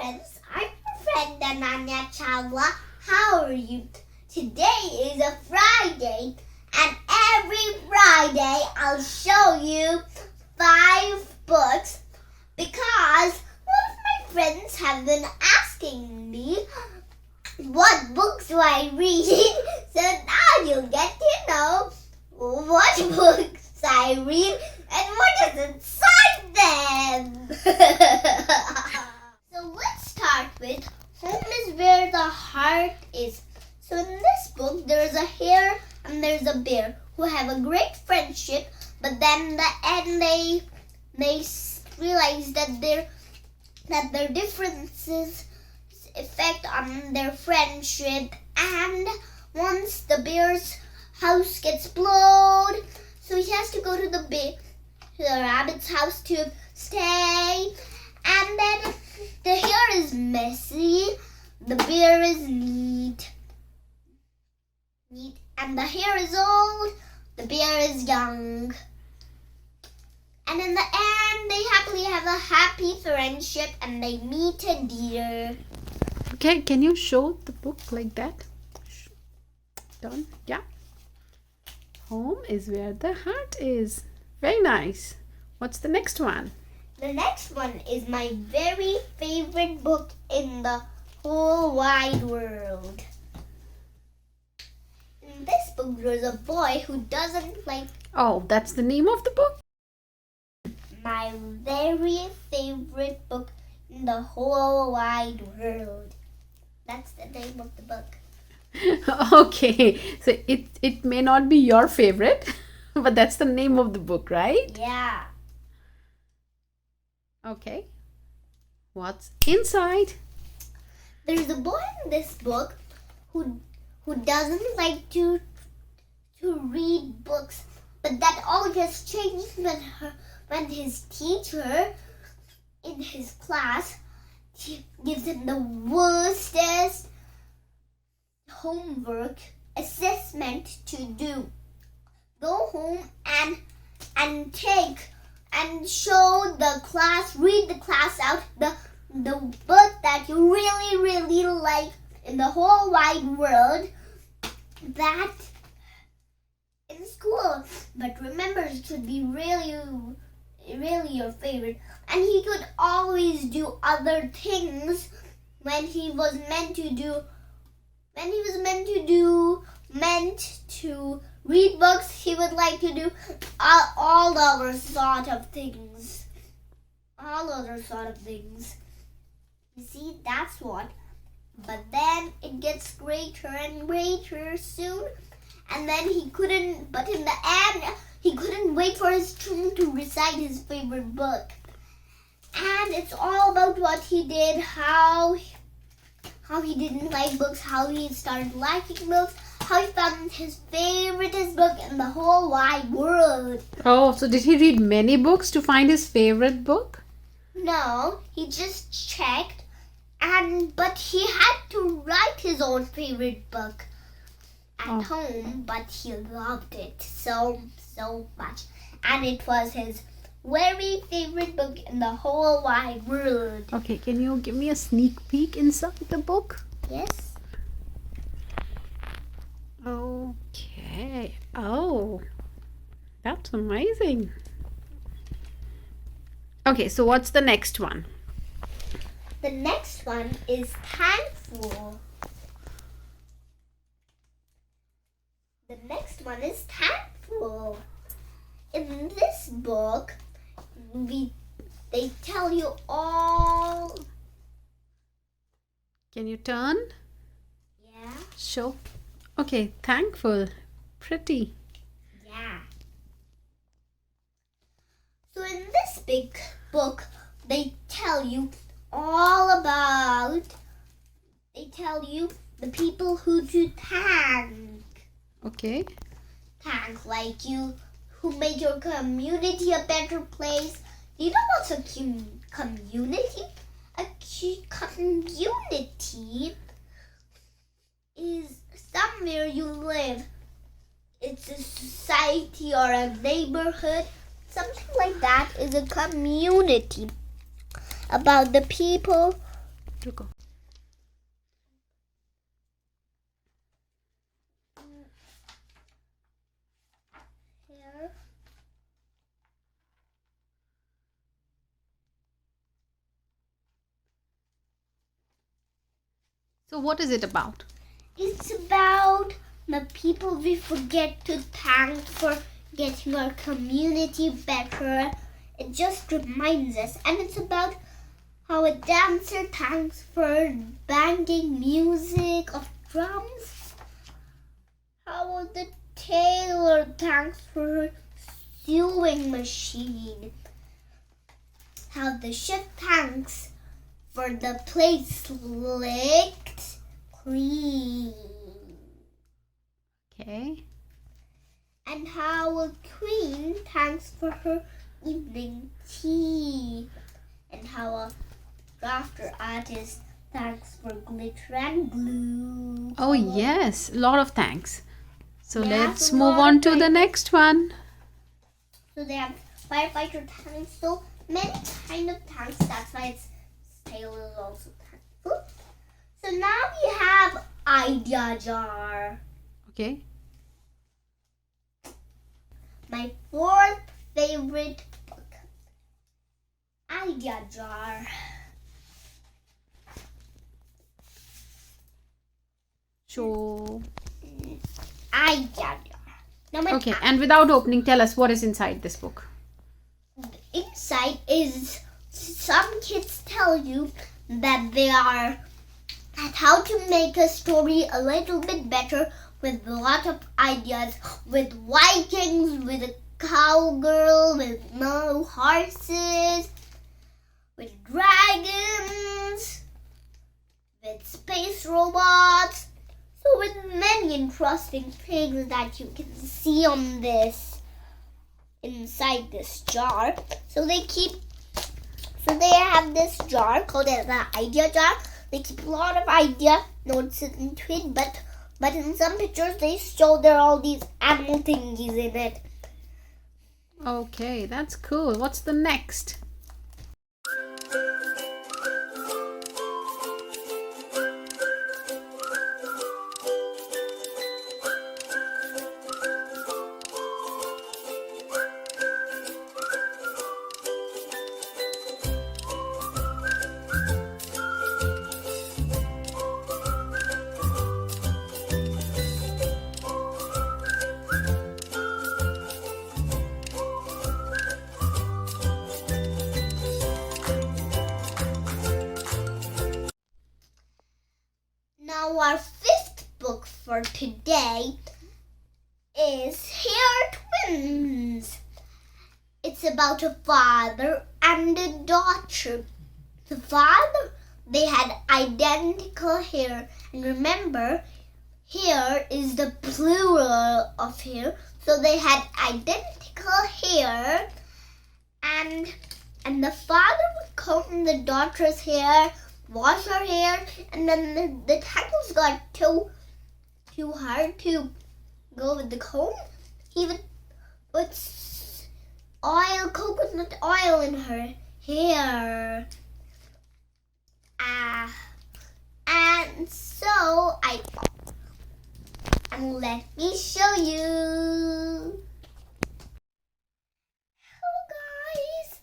friends, I'm your friend Ananya Chawla. How are you? Today is a Friday, and every Friday I'll show you 5 books because one of my friends have been asking me what books do I read. So now you get to know what books I read and what is inside them. So let's start with Home is Where the Heart Is. So in this book, there is a hare and there's a bear who have a great friendship, but then in the end they realize that their differences effect on their friendship, and once the bear's house gets blown, so he has to go to the rabbit's house to stay, and then the hare is messy, the bear is neat, and the hare is old, the bear is young. And in the end, they happily have a happy friendship and they meet a deer. Okay, can you show the book like that? Done? Yeah. Home is where the heart is. Very nice. What's the next one? The next one is my very favorite book in the whole wide world. In this book, there's a boy who doesn't like... Oh, that's the name of the book? My very favorite book in the whole wide world. That's the name of the book. Okay, so it may not be your favorite, but that's the name of the book, right? Yeah. Okay. What's inside? There's a boy in this book who doesn't like to read books, but that all gets changed when his teacher in his class gives him the worstest homework assessment to do. Go home and take and show the class, read the class out the book that you really, really like in the whole wide world, that in school. But remember, it should be really, really your favorite. And he could always do other things when he was meant to read books. He would like to do all other sort of things. You see, that's what. But then it gets greater and greater soon. And then but in the end, he couldn't wait for his turn to recite his favorite book. And it's all about what he did, how he didn't like books, how he started liking books, how he found his favoriteest book in the whole wide world. Oh, so did he read many books to find his favorite book? No, he just checked, but he had to write his own favorite book at home, but he loved it so much. And it was his very favorite book in the whole wide world. Okay, can you give me a sneak peek inside the book? Yes. Okay. Oh, that's amazing. Okay, so what's the next one? The next one is Thankful. In this book, they tell you all. Can you turn? Yeah. Show. Okay, Thankful. Pretty. Yeah. So in this big book, they tell you all about. They tell you the people who to thank. Okay. Thank, like you, who made your community a better place. Do you know what's a community? A community is somewhere you live. It's a society or a neighborhood. Something like that is a community. About the people रुको. Here. So what is it about? It's about the people we forget to thank for getting our community better. It just reminds us. And it's about how a dancer thanks for banging music of drums. How the tailor thanks for her sewing machine. How the chef thanks for the plates licked clean. Okay. And how a queen thanks for her evening tea. And how a drafter artist thanks for glitter and glue. Oh yes, a lot of thanks. So Yeah, let's so move lot on of to the thanks. next one. So they have firefighter thanks. So many kind of thanks. That's why its tail is also thankful. So now we have idea jar. Okay. My fourth favorite book. Idea jar. So Idea jar. Now my okay, and without opening, tell us what is inside this book. inside is some kids tell you that they are at how to make a story a little bit better with a lot of ideas, with Vikings, with a cowgirl, with no horses, with dragons, with space robots. So with many interesting things that you can see on this inside this jar. So they have this jar called the idea jar. They keep a lot of idea notes into it, but in some pictures they show there are all these animal thingies in it. Okay, that's cool. What's the next? Now our fifth book for today is Hair Twins. It's about a father and a daughter. The father, they had identical hair. And remember, hair is the plural of hair. So they had identical hair. And the father would comb the daughter's hair, wash her hair, and then the tangles got too hard to go with the comb. He would put coconut oil in her hair. And so and let me show you. Hello guys,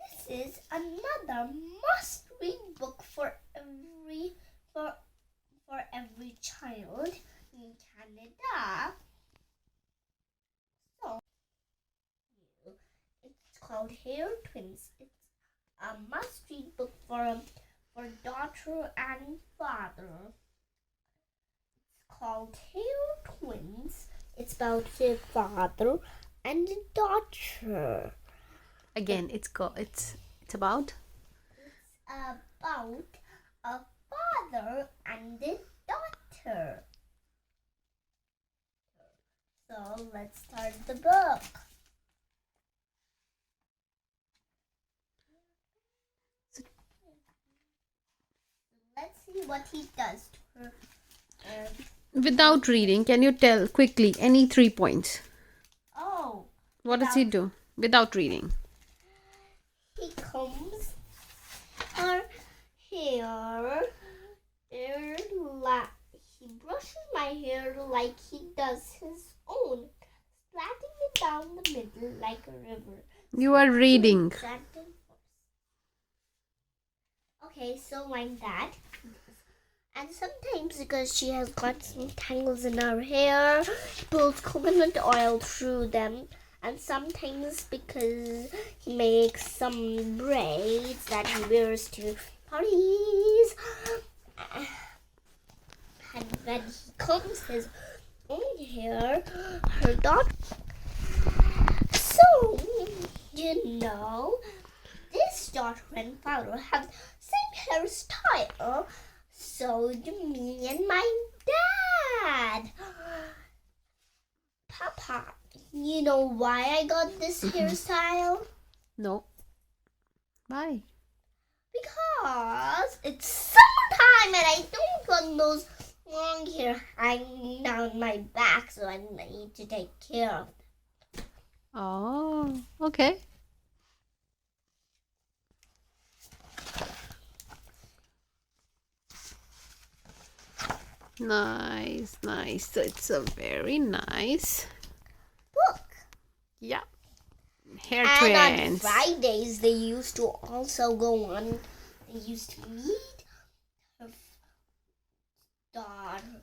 this is another must-read book for every child in Canada. So it's called Hair Twins. It's a must-read book for daughter and father. It's called Hair Twins. It's about a father and a daughter. Again, it's about It's about a father and a daughter. So let's start the book. Let's see what he does to her. without reading. Can you tell quickly any 3 points? Oh, What does he do without reading? he combs her hair. like a river. You are reading. Okay, so like that. And sometimes because she has got some tangles in her hair, she pulls coconut oil through them. And sometimes because he makes some braids that he wears to parties. And when he combs his own hair, her daughter. So, this daughter and father have the same hairstyle. So do me and my dad. Papa, you know why I got this hairstyle? No. Why? Because it's summertime and I don't want those long hair hanging down my back, so I need to take care of them. Oh, okay. Nice, nice. So it's a very nice book. Yeah. Hair and twins. On Fridays, they used to also go on. They used to meet her daughter,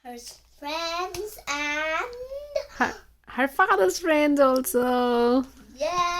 her friends, and Her father's friends also. yeah.